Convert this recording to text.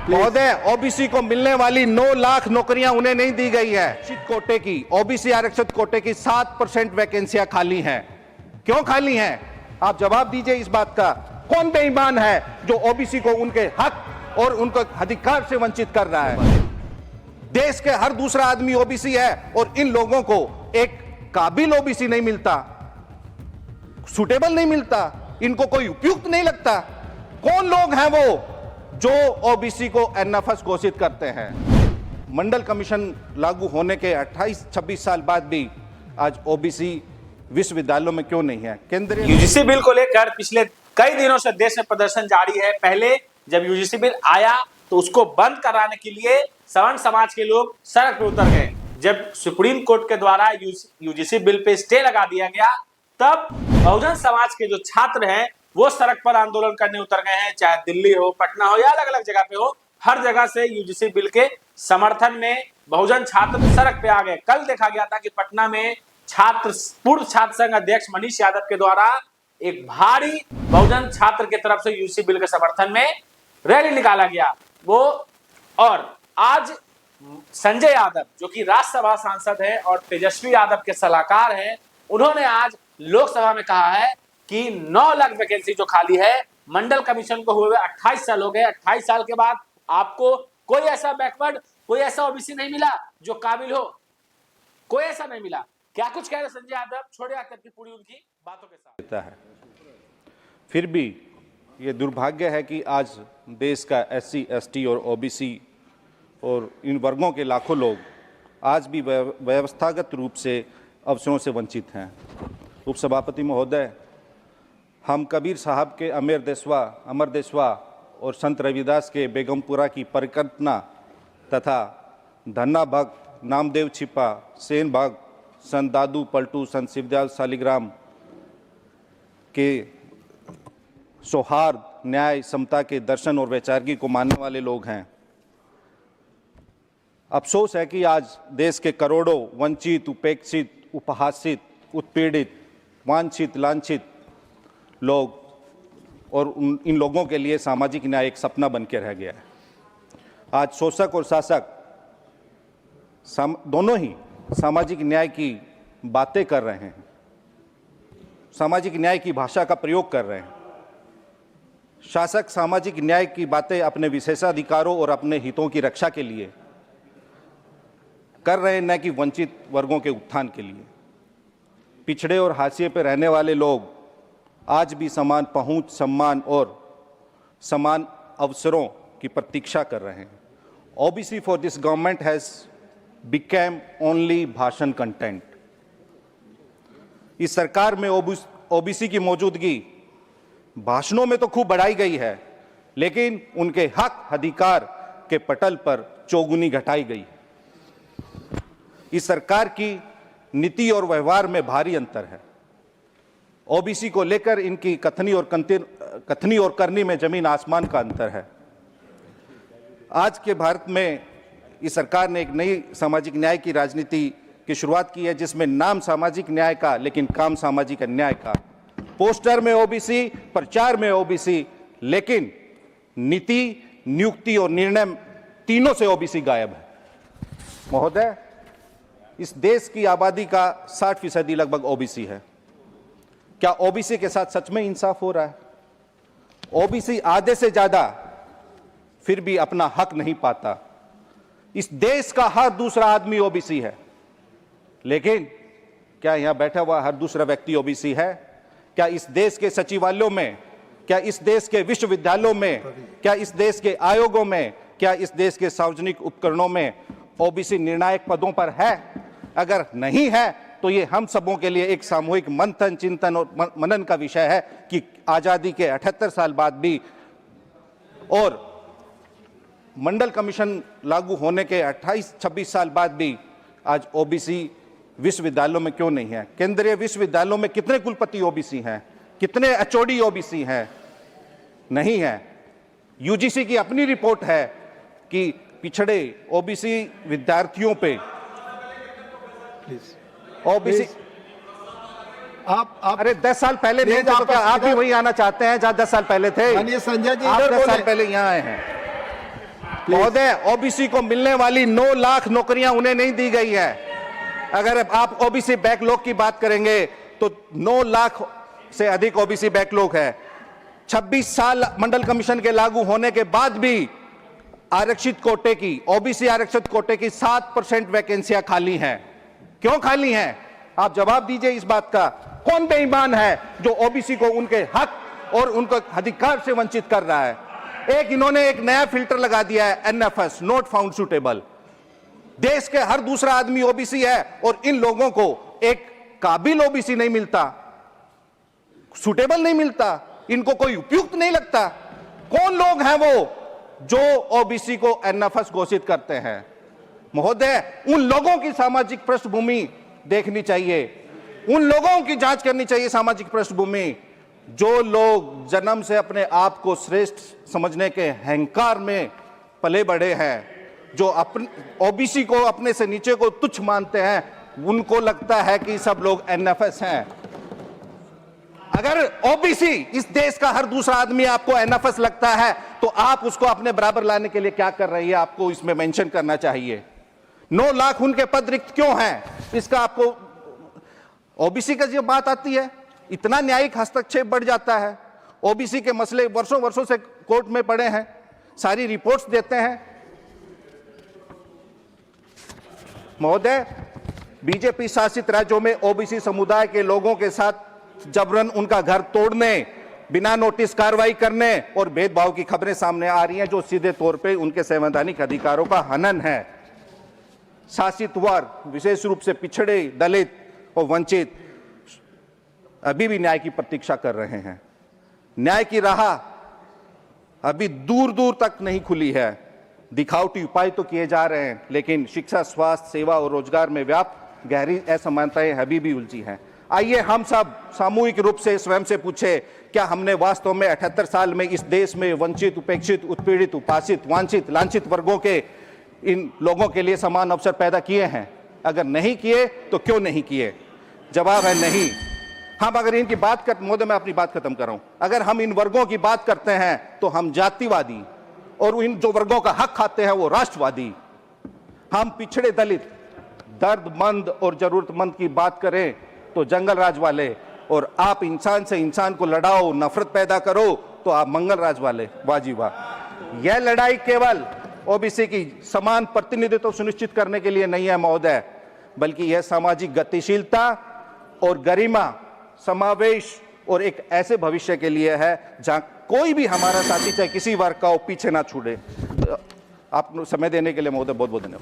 महोदय, ओबीसी को मिलने वाली 9 लाख नौकरियां उन्हें नहीं दी गई है। आरक्षित कोटे की, ओबीसी आरक्षित कोटे की 7% वैकेंसियां खाली हैं। क्यों खाली हैं? आप जवाब दीजिए इस बात का। कौन बेईमान है जो ओबीसी को उनके हक और उनके अधिकार से वंचित कर रहा है? देश के हर दूसरा आदमी ओबीसी है और इन लोगों को एक काबिल ओबीसी नहीं मिलता, सुटेबल नहीं मिलता, इनको कोई उपयुक्त नहीं लगता। कौन लोग हैं वो जो ओबीसी को एनएफएस घोषित करते हैं? मंडल कमीशन लागू होने के 28-26 साल बाद भी आज ओबीसी विश्वविद्यालयों में क्यों नहीं है? केंद्रीय यूजीसी बिल को लेकर पिछले कई दिनों से देश में प्रदर्शन जारी है। पहले जब यूजीसी बिल आया तो उसको बंद कराने के लिए सवर्ण समाज के लोग सड़क पर उतर गए। जब सुप्रीम कोर्ट के द्वारा यूजीसी बिल पे स्टे लगा दिया गया, तब बहुजन समाज के जो छात्र हैं वो सड़क पर आंदोलन करने उतर गए हैं। चाहे दिल्ली हो, पटना हो या अलग अलग जगह पे हो, हर जगह से यूजीसी बिल के समर्थन में बहुजन छात्र सड़क पे आ गए। कल देखा गया था कि पटना में पूर्व छात्र संघ अध्यक्ष मनीष यादव के द्वारा एक भारी बहुजन छात्र की तरफ से यूजीसी बिल के समर्थन में रैली निकाला गया। वो और आज संजय यादव जो कि राज्यसभा सांसद है और तेजस्वी यादव के सलाहकार हैं, उन्होंने आज लोकसभा में कहा है कि 9 लाख वैकेंसी जो खाली है, मंडल कमीशन को हुए 28 साल हो गए। 28 साल के बाद आपको कोई ऐसा बैकवर्ड, कोई ऐसा ओबीसी नहीं मिला जो काबिल हो, कोई ऐसा नहीं मिला। क्या कुछ कह रहे संजय यादव? छोड़े आकर की पूरी उनकी बातों के साथ है। फिर भी ये दुर्भाग्य है कि आज देश का एससी, एसटी और ओबीसी और इन वर्गों के लाखों लोग आज भी व्यवस्थागत रूप से अवसरों से वंचित हैं। उपसभापति महोदय, हम कबीर साहब के अमर देशवा और संत रविदास के बेगमपुरा की परिकल्पना तथा धन्ना भक्त, नामदेव छिपा, सेन भक्त, संत दादू पलटू, संत शिवदयाल शालिग्राम के सौहार्द, न्याय, समता के दर्शन और वैचारिकी को मानने वाले लोग हैं। अफसोस है कि आज देश के करोड़ों वंचित, उपेक्षित, उपहासित, उत्पीड़ित, वांछित, लांछित लोग और इन लोगों के लिए सामाजिक न्याय एक सपना बन के रह गया है। आज शोषक और शासक दोनों ही सामाजिक न्याय की बातें कर रहे हैं, सामाजिक न्याय की भाषा का प्रयोग कर रहे हैं। शासक सामाजिक न्याय की बातें अपने विशेषाधिकारों और अपने हितों की रक्षा के लिए कर रहे हैं, न कि वंचित वर्गों के उत्थान के लिए। पिछड़े और हाशिए पर रहने वाले लोग आज भी समान पहुंच, सम्मान और समान अवसरों की प्रतीक्षा कर रहे हैं। OBC for this government has became only भाषण कंटेंट। इस सरकार में ओबीसी की मौजूदगी भाषणों में तो खूब बढ़ाई गई है, लेकिन उनके हक अधिकार के पटल पर चौगुनी घटाई गई। इस सरकार की नीति और व्यवहार में भारी अंतर है। ओबीसी को लेकर इनकी कथनी और करनी में जमीन आसमान का अंतर है। आज के भारत में इस सरकार ने एक नई सामाजिक न्याय की राजनीति की शुरुआत की है, जिसमें नाम सामाजिक न्याय का लेकिन काम सामाजिक अन्याय का। पोस्टर में ओबीसी, प्रचार में ओबीसी, लेकिन नीति, नियुक्ति और निर्णय तीनों से ओबीसी गायब है। महोदय, इस देश की आबादी का 60% लगभग ओबीसी है। क्या ओबीसी के साथ सच में इंसाफ हो रहा है? ओबीसी आधे से ज्यादा फिर भी अपना हक नहीं पाता। इस देश का हर दूसरा आदमी ओबीसी है, लेकिन क्या यहां बैठा हुआ हर दूसरा व्यक्ति ओबीसी है? क्या इस देश के सचिवालयों में, क्या इस देश के विश्वविद्यालयों में, क्या इस देश के आयोगों में, क्या इस देश के सार्वजनिक उपकरणों में ओबीसी निर्णायक पदों पर है? अगर नहीं है तो ये हम सबों के लिए एक सामूहिक मंथन, चिंतन और मनन का विषय है कि आजादी के 78 साल बाद भी और मंडल कमीशन लागू होने के 28-26 साल बाद भी आज ओबीसी विश्वविद्यालयों में क्यों नहीं है? केंद्रीय विश्वविद्यालयों में कितने कुलपति ओबीसी हैं? कितने एचओडी ओबीसी हैं? नहीं है। यूजीसी की अपनी रिपोर्ट है कि पिछड़े ओबीसी विद्यार्थियों पे ओबीसी आप अरे 10 साल पहले नहीं थे तो क्या आप भी वही आना चाहते हैं जहां 10 साल पहले थे? संजय जी, आप 10 साल पहले यहाँ आए हैं। महोदय, ओबीसी को मिलने वाली 9 लाख नौकरियां उन्हें नहीं दी गई है। अगर आप ओबीसी बैकलॉग की बात करेंगे तो 9 लाख से अधिक ओबीसी बैकलॉग है। 26 साल मंडल कमीशन के लागू होने के बाद भी आरक्षित कोटे की, ओबीसी आरक्षित कोटे की 7% वैकेंसियां खाली हैं। क्यों खाली हैं? आप जवाब दीजिए इस बात का। कौन बेईमान है जो ओबीसी को उनके हक और उनके अधिकार से वंचित कर रहा है? इन्होंने एक नया फिल्टर लगा दिया है, एनएफएस, नॉट फाउंड सुटेबल। देश के हर दूसरा आदमी ओबीसी है और इन लोगों को एक काबिल ओबीसी नहीं मिलता, सुटेबल नहीं मिलता, इनको कोई उपयुक्त नहीं लगता। कौन लोग हैं वो जो ओबीसी को एनएफएस घोषित करते हैं? महोदय, उन लोगों की सामाजिक पृष्ठभूमि देखनी चाहिए, उन लोगों की जांच करनी चाहिए सामाजिक पृष्ठभूमि जो लोग जन्म से अपने आप को श्रेष्ठ समझने के अहंकार में पले बड़े हैं, जो अपने ओबीसी को अपने से नीचे को तुच्छ मानते हैं, उनको लगता है कि सब लोग एनएफएस हैं। अगर ओबीसी, इस देश का हर दूसरा आदमी आपको एनएफएस लगता है तो आप उसको अपने बराबर लाने के लिए क्या कर रही है, आपको इसमें मेंशन करना चाहिए। 9 लाख उनके पद रिक्त क्यों हैं, इसका आपको, ओबीसी का जब बात आती है इतना न्यायिक हस्तक्षेप बढ़ जाता है। ओबीसी के मसले वर्षों वर्षों से कोर्ट में पड़े हैं, सारी रिपोर्ट्स देते हैं। महोदय, बीजेपी शासित राज्यों में ओबीसी समुदाय के लोगों के साथ जबरन उनका घर तोड़ने, बिना नोटिस कार्रवाई करने और भेदभाव की खबरें सामने आ रही हैं जो सीधे तौर पे उनके संवैधानिक अधिकारों का हनन है। शासित वर्ग, विशेष रूप से पिछड़े, दलित और वंचित अभी भी न्याय की प्रतीक्षा कर रहे हैं। न्याय की राह अभी दूर दूर तक नहीं खुली है। दिखावटी उपाय तो किए जा रहे हैं, लेकिन शिक्षा, स्वास्थ्य, सेवा और रोजगार में व्याप्त गहरी असमानताएं अभी भी उलझी हैं। आइए हम सब सामूहिक रूप से स्वयं से पूछे, क्या हमने वास्तव में 78 साल में इस देश में वंचित, उपेक्षित, उत्पीड़ित, उपासित, वांछित, लांछित वर्गों के इन लोगों के लिए समान अवसर पैदा किए हैं? अगर नहीं किए तो क्यों नहीं किए? जवाब है नहीं। हम अगर इनकी बात कर, महोदय मैं अपनी बात खत्म कर रहा हूं, अगर हम इन वर्गों की बात करते हैं तो हम जातिवादी, और इन जो वर्गों का हक खाते हैं वो राष्ट्रवादी। हम पिछड़े, दलित, दर्दमंद और जरूरतमंद की बात करें तो जंगल राज वाले, और आप इंसान से इंसान को लड़ाओ, नफरत पैदा करो तो आप मंगल राज वाले। वाह जी वाह। यह लड़ाई केवल ओबीसी की समान प्रतिनिधित्व सुनिश्चित करने के लिए नहीं है महोदय, बल्कि यह सामाजिक गतिशीलता और गरिमा, समावेश और एक ऐसे भविष्य के लिए है जहां कोई भी हमारा साथी चाहे किसी वर्ग का हो पीछे ना छूटे। आप समय देने के लिए महोदय बहुत बहुत धन्यवाद।